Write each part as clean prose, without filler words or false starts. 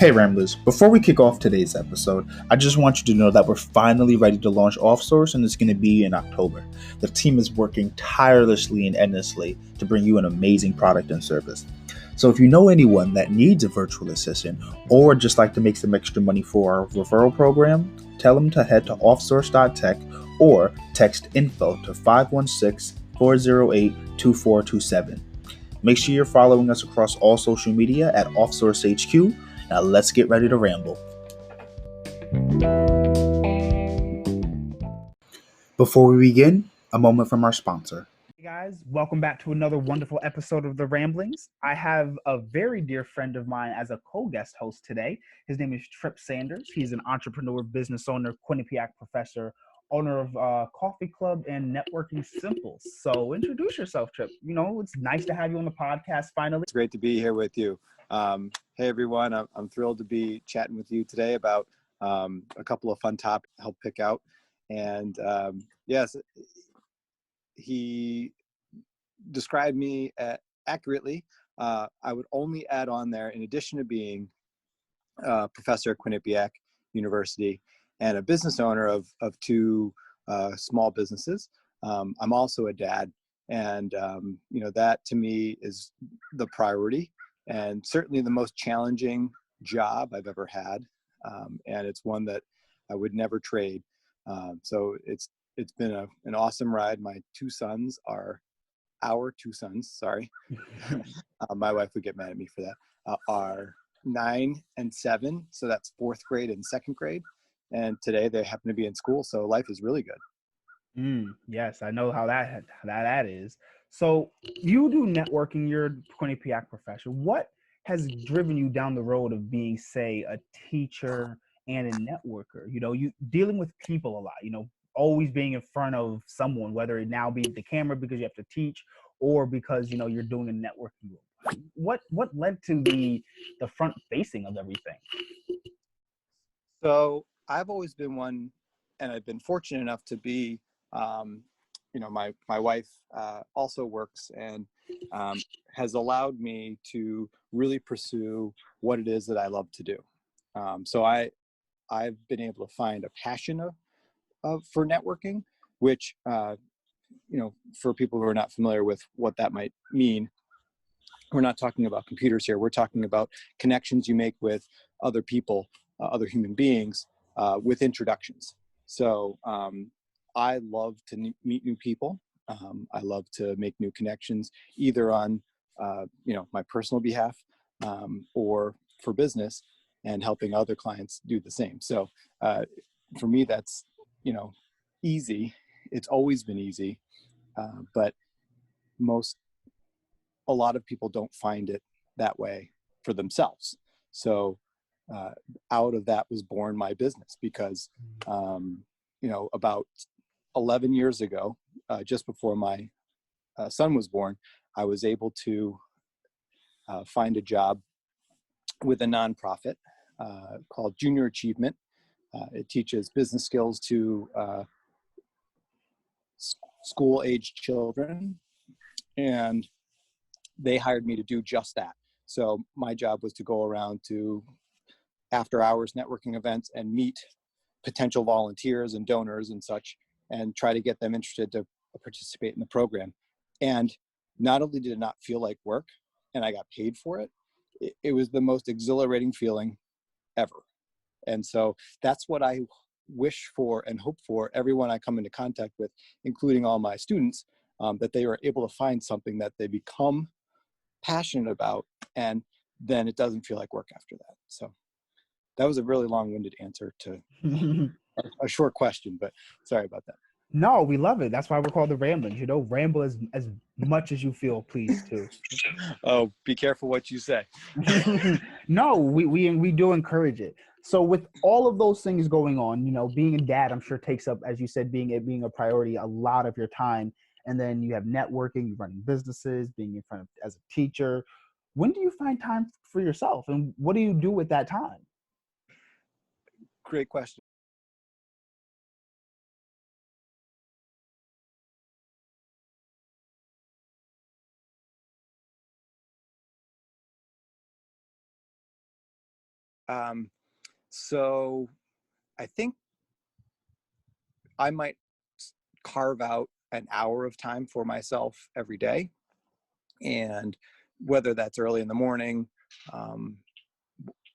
Hey Ramblers, before we kick off today's episode, I just want you to know that we're finally ready to launch OffSource and it's going to be in October. The team is working tirelessly and endlessly to bring you an amazing product and service. So if you know anyone that needs a virtual assistant or just like to make some extra money for our referral program, tell them to head to offsource.tech or text info to 516-408-2427. Make sure you're following us across all social media at OffSourceHQ. Now let's get ready to ramble. Before we begin, a moment from our sponsor. Hey guys, welcome back to another wonderful episode of The Ramblings. I have a very dear friend of mine as a co-guest host today. His name is Trip Sanders. He's an entrepreneur, business owner, Quinnipiac professor, owner of Coffee Club and Networking Simples. So introduce yourself, Trip. You know, it's nice to have you on the podcast finally. It's great to be here with you. Hey everyone, I'm thrilled to be chatting with you today about a couple of fun topics to help pick out. And yes, he described me accurately. I would only add on there, in addition to being a professor at Quinnipiac University and a business owner of two small businesses, I'm also a dad. And, that to me is the priority and certainly the most challenging job I've ever had. And it's one that I would never trade. So it's been an awesome ride. My our two sons, sorry. My wife would get mad at me for that, are 9 and 7. So that's 4th grade and 2nd grade. And today they happen to be in school. So life is really good. Yes, I know how that is. So you do networking, you're a Quinnipiac professor. What has driven you down the road of being, say, a teacher and a networker? You know, you dealing with people a lot, always being in front of someone, whether it now be the camera because you have to teach or because, you're doing a networking group. What led to the front facing of everything? So I've always been one, and I've been fortunate enough to be, my wife also works and has allowed me to really pursue what it is that I love to do. So I've been able to find a passion for networking, which, for people who are not familiar with what that might mean, we're not talking about computers here. We're talking about connections you make with other people, other human beings, with introductions. So I love to meet new people. I love to make new connections, either on, my personal behalf or for business, and helping other clients do the same. So for me, that's, easy. It's always been easy, but a lot of people don't find it that way for themselves. So out of that was born my business because, about 11 years ago, just before my son was born, I was able to find a job with a nonprofit called Junior Achievement. It teaches business skills to school-aged children, and they hired me to do just that. So my job was to go around to after-hours networking events and meet potential volunteers and donors and such, and try to get them interested to participate in the program. And not only did it not feel like work, and I got paid for it, it was the most exhilarating feeling ever. And so that's what I wish for and hope for everyone I come into contact with, including all my students, that they are able to find something that they become passionate about, and then it doesn't feel like work after that. So that was a really long-winded answer to a short question, but sorry about that. No, we love it. That's why we're called The Ramblings. Ramble as much as you feel pleased to. Oh, be careful what you say. No, we do encourage it. So with all of those things going on, being a dad, I'm sure takes up, as you said, being a priority, a lot of your time. And then you have networking, you're running businesses, being in front of as a teacher. When do you find time for yourself, and what do you do with that time? Great question. So I think I might carve out an hour of time for myself every day. And whether that's early in the morning,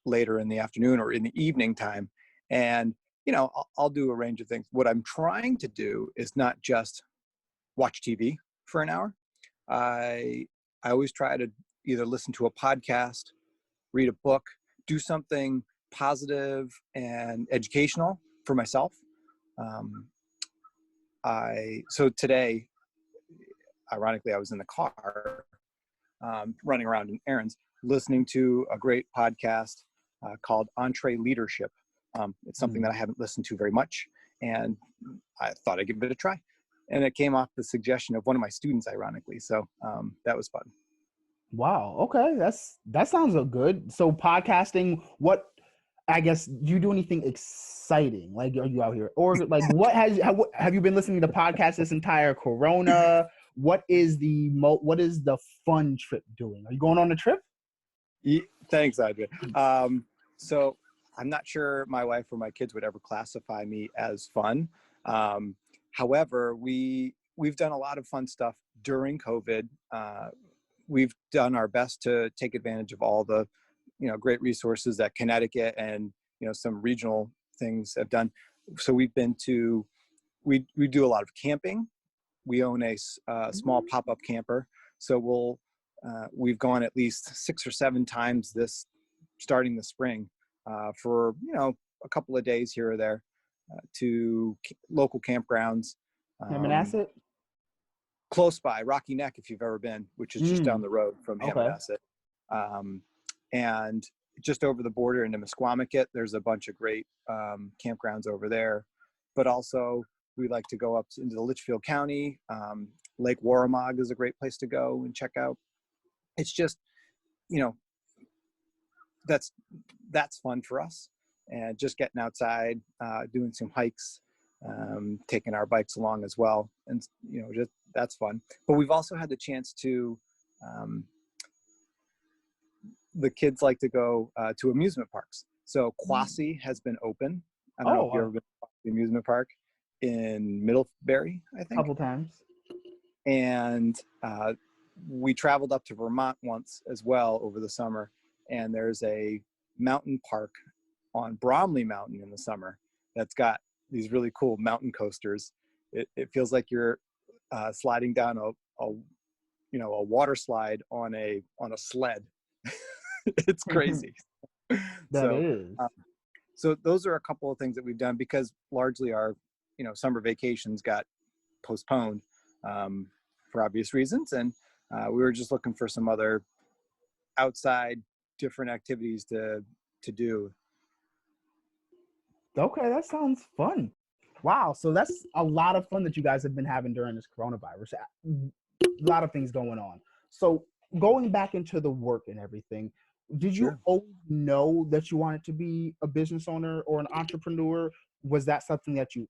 later in the afternoon, or in the evening time. And, I'll do a range of things. What I'm trying to do is not just watch TV for an hour. I always try to either listen to a podcast, read a book, do something positive and educational for myself. So today, ironically, I was in the car, running around in errands, listening to a great podcast called Entree Leadership. It's something that I haven't listened to very much, and I thought I'd give it a try. And it came off the suggestion of one of my students, ironically. So that was fun. Wow. Okay. That sounds good. So podcasting, I guess, do you do anything exciting? Like, are you out here, or like, have you been listening to podcasts this entire Corona? What is the fun trip doing? Are you going on a trip? Thanks, Adrian. So I'm not sure my wife or my kids would ever classify me as fun. However, we've done a lot of fun stuff during COVID. We've done our best to take advantage of all the, great resources that Connecticut and, some regional things have done. So we do a lot of camping. We own a small pop-up camper. So we've gone at least 6 or 7 times starting the spring, for, a couple of days here or there, to local campgrounds. Hammonasset? Close by, Rocky Neck, if you've ever been, which is just down the road from Hammonasset. And just over the border into Mesquamaket, there's a bunch of great campgrounds over there. But also, we like to go up into the Litchfield County. Lake Warramog is a great place to go and check out. It's just, that's fun for us. And just getting outside, doing some hikes, taking our bikes along as well. And, just that's fun. But we've also had the chance to, the kids like to go to amusement parks. So Quasi has been open. I don't know if you've ever been to the amusement park in Middlebury, I think. A couple times. And we traveled up to Vermont once as well over the summer. And there's a mountain park on Bromley Mountain in the summer that's got these really cool mountain coasters. It feels like you're sliding down a water slide on a sled. It's crazy. That is. So those are a couple of things that we've done, because largely our summer vacations got postponed for obvious reasons, and we were just looking for some other outside different activities to do. Okay, that sounds fun. Wow, so that's a lot of fun that you guys have been having during this coronavirus. A lot of things going on. So going back into the work and everything, did you always know that you wanted to be a business owner or an entrepreneur? Was that something that you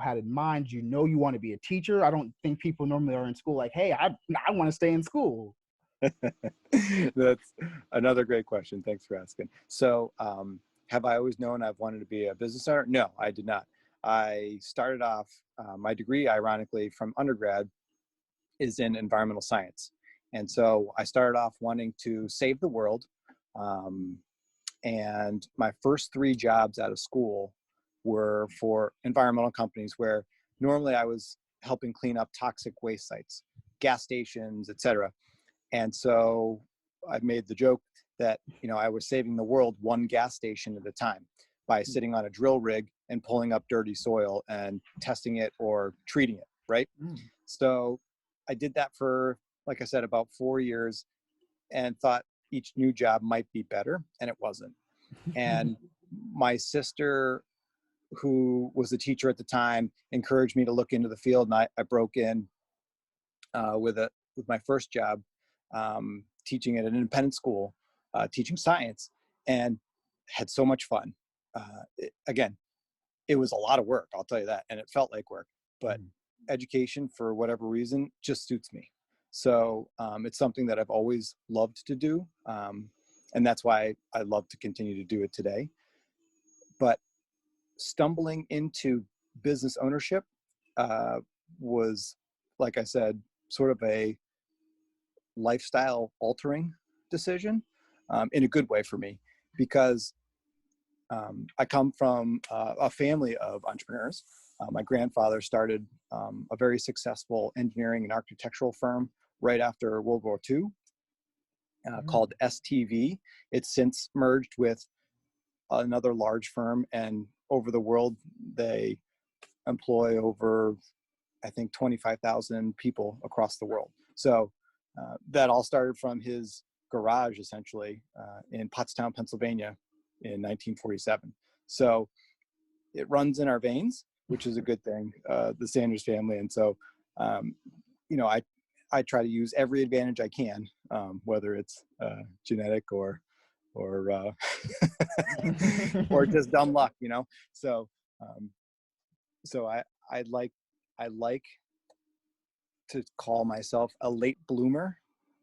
had in mind? You want to be a teacher? I don't think people normally are in school like, hey, I want to stay in school. That's another great question. Thanks for asking. So, have I always known I've wanted to be a business owner? No, I did not. I started off, my degree, ironically, from undergrad is in environmental science. And so I started off wanting to save the world. And my first 3 jobs out of school were for environmental companies, where normally I was helping clean up toxic waste sites, gas stations, etc. And so I've made the joke that, I was saving the world one gas station at a time by sitting on a drill rig and pulling up dirty soil and testing it or treating it, right? So I did that for, like I said, about 4 years, and thought each new job might be better, and it wasn't. And my sister, who was a teacher at the time, encouraged me to look into the field, and I broke in with my first job, teaching at an independent school, teaching science, and had so much fun. Again, it was a lot of work, I'll tell you that, and it felt like work, but education, for whatever reason, just suits me. So it's something that I've always loved to do. And that's why I love to continue to do it today. But stumbling into business ownership was, like I said, sort of a lifestyle altering decision, in a good way for me, because I come from a family of entrepreneurs. My grandfather started a very successful engineering and architectural firm right after World War II, called STV. It's since merged with another large firm, and over the world, they employ over, I think, 25,000 people across the world. So that all started from his garage, essentially, in Pottstown, Pennsylvania in 1947. So it runs in our veins, which is a good thing, the Sanders family. And so, I try to use every advantage I can, whether it's genetic or or just dumb luck, So, so I like to call myself a late bloomer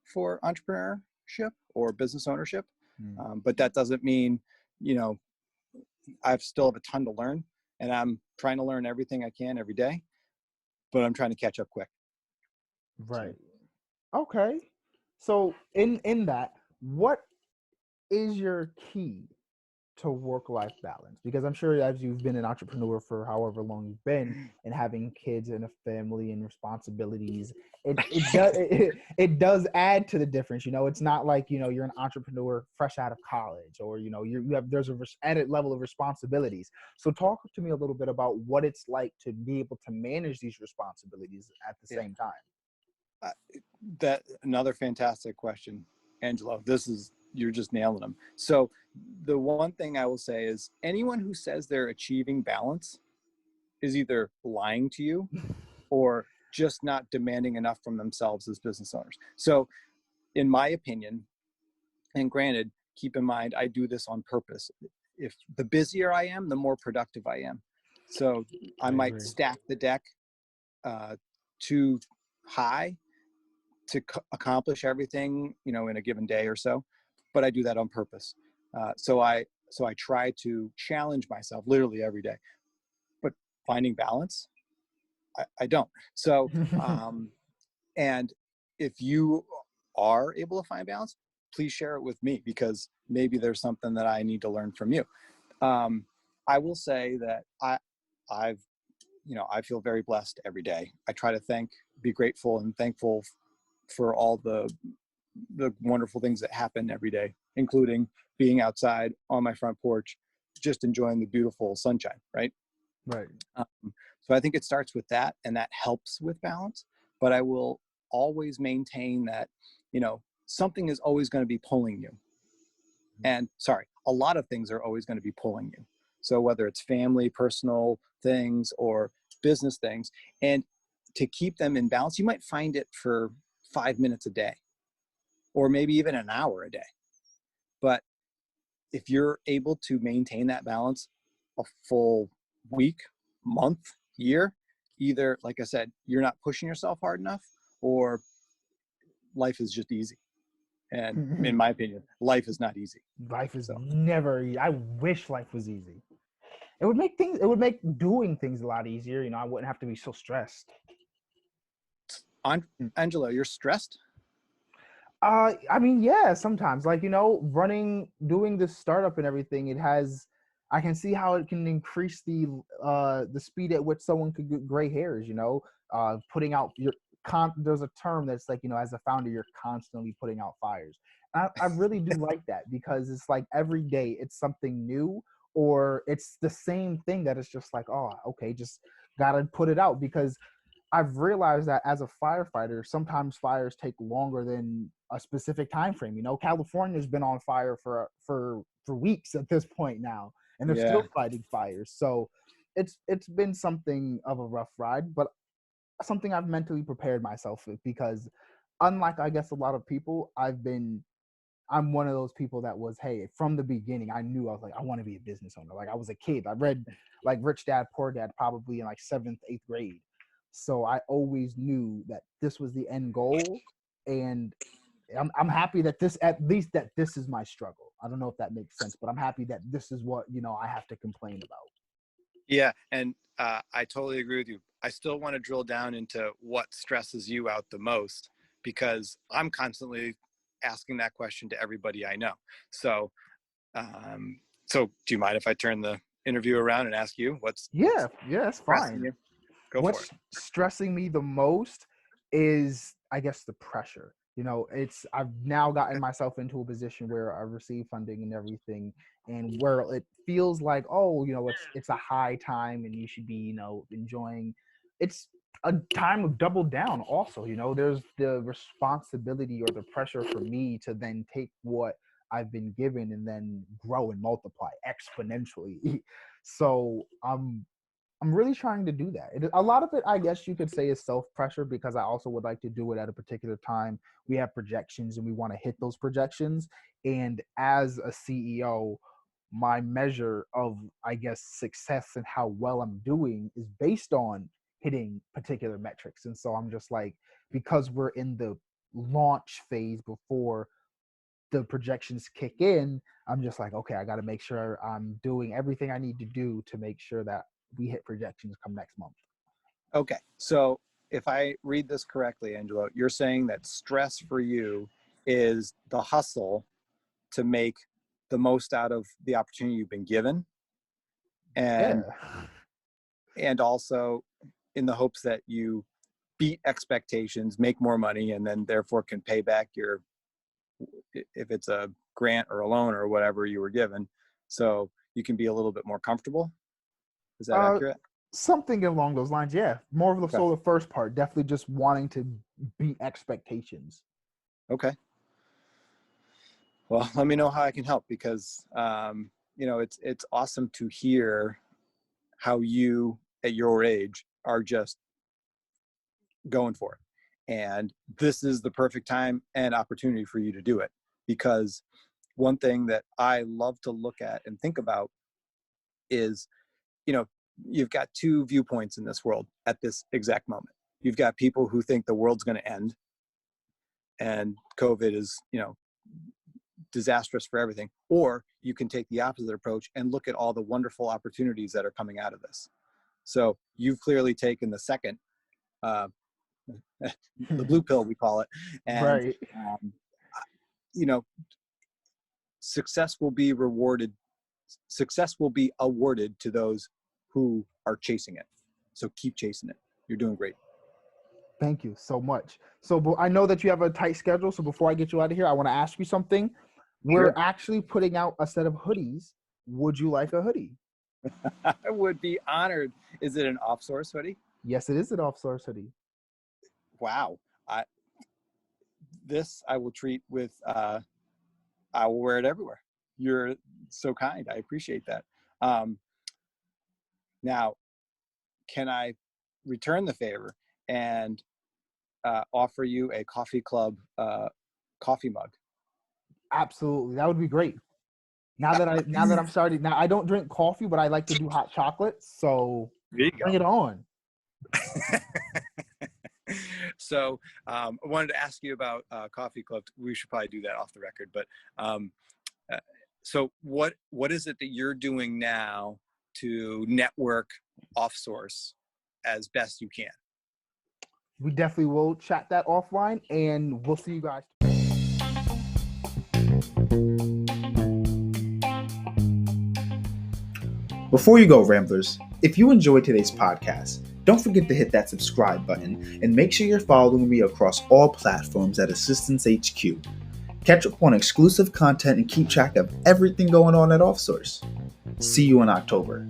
for entrepreneurship or business ownership. But that doesn't mean, I still have a ton to learn, and I'm trying to learn everything I can every day, but I'm trying to catch up quick. Right. Okay. So in that, what is your key to work-life balance? Because I'm sure as you've been an entrepreneur for however long you've been, and having kids and a family and responsibilities, it does add to the difference. It's not like, you're an entrepreneur fresh out of college, or, there's a added level of responsibilities. So talk to me a little bit about what it's like to be able to manage these responsibilities at the same time. That another fantastic question, Angelo. You're just nailing them. So the one thing I will say is, anyone who says they're achieving balance is either lying to you or just not demanding enough from themselves as business owners. So in my opinion, and granted, keep in mind, I do this on purpose. If the busier I am, the more productive I am. So I might stack the deck too high to accomplish everything, in a given day or so, but I do that on purpose. So I try to challenge myself literally every day, but finding balance, I don't. So, and if you are able to find balance, please share it with me, because maybe there's something that I need to learn from you. I will say that I feel very blessed every day. I try to be grateful and thankful for all the wonderful things that happen every day, including being outside on my front porch, just enjoying the beautiful sunshine, right? Right. So I think it starts with that, and that helps with balance. But I will always maintain that, something is always going to be pulling you. And a lot of things are always going to be pulling you. So whether it's family, personal things, or business things, and to keep them in balance, you might find it for 5 minutes a day, or maybe even an hour a day. But if you're able to maintain that balance a full week, month, year, either, like I said, you're not pushing yourself hard enough, or life is just easy. And in my opinion, life is not easy. Life is never easy. I wish life was easy. It would make doing things a lot easier. I wouldn't have to be so stressed. Angelo, you're stressed? I mean, yeah, sometimes, like, doing this startup and everything, I can see how it can increase the speed at which someone could get gray hairs, putting out there's a term that's like, as a founder, you're constantly putting out fires. I really do like that, because it's like every day it's something new, or it's the same thing that it's just like, oh, okay, just gotta put it out. Because I've realized that as a firefighter, sometimes fires take longer than a specific time frame. California's been on fire for weeks at this point now, and they're still fighting fires. So it's been something of a rough ride, but something I've mentally prepared myself with, because unlike, I guess, a lot of people, I'm one of those people that was, hey, from the beginning, I knew I was like, I want to be a business owner. Like, I was a kid. I read like Rich Dad, Poor Dad probably in like 7th, 8th grade. So I always knew that this was the end goal. And I'm happy that at least this is my struggle. I don't know if that makes sense, but I'm happy that this is what, I have to complain about. Yeah. And I totally agree with you. I still want to drill down into what stresses you out the most, because I'm constantly asking that question to everybody I know. So, so do you mind if I turn the interview around and ask you what's It's stressing fine. you? Go for What's it. stressing me the most is, I guess, the pressure. I've now gotten myself into a position where I receive funding and everything, and where it feels like, oh, it's a high time and you should be, enjoying. It's a time of double down. Also, there's the responsibility or the pressure for me to then take what I've been given and then grow and multiply exponentially. So I'm really trying to do that. A lot of it, I guess you could say, is self-pressure, because I also would like to do it at a particular time. We have projections and we want to hit those projections. And as a CEO, my measure of, I guess, success and how well I'm doing is based on hitting particular metrics. And so I'm just like, because we're in the launch phase before the projections kick in, I'm just like, okay, I got to make sure I'm doing everything I need to do to make sure that we hit projections come next month. Okay. So if I read this correctly, Angelo, you're saying that stress for you is the hustle to make the most out of the opportunity you've been given, and Yeah. and also in the hopes that you beat expectations, make more money, and then therefore can pay back if it's a grant or a loan or whatever you were given, so you can be a little bit more comfortable. Is that Uh, accurate? Something along those lines. Yeah. More of the Okay. so the first part, definitely just wanting to beat expectations. Okay. Well, let me know how I can help, because it's awesome to hear how you at your age are just going for it. And this is the perfect time and opportunity for you to do it, because one thing that I love to look at and think about is, you've got two viewpoints in this world at this exact moment. You've got people who think the world's going to end and COVID is, disastrous for everything. Or you can take the opposite approach and look at all the wonderful opportunities that are coming out of this. So you've clearly taken the second, the blue pill, we call it. And, Right. you know, success will be awarded to those who are chasing it. So keep chasing it. You're doing great. Thank you so much. So I know that you have a tight schedule. So before I get you out of here, I want to ask you something. We're Sure. actually putting out a set of hoodies. Would you like a hoodie? I would be honored. Is it an off-source hoodie? Yes, it is an off-source hoodie. Wow. I will treat with, I will wear it everywhere. You're so kind. I appreciate that. Now, can I return the favor and offer you a coffee club coffee mug? Absolutely. That would be great. Now that I'm starting, now I don't drink coffee, but I like to do hot chocolate. So There you bring it on. So I wanted to ask you about coffee club. We should probably do that off the record. But so what is it that you're doing now to network off source as best you can? We definitely will chat that offline, and we'll see you guys. Before you go, Ramblers, if you enjoyed today's podcast, don't forget to hit that subscribe button and make sure you're following me across all platforms at Assistance HQ. Catch up on exclusive content and keep track of everything going on at OffSource. See you in October.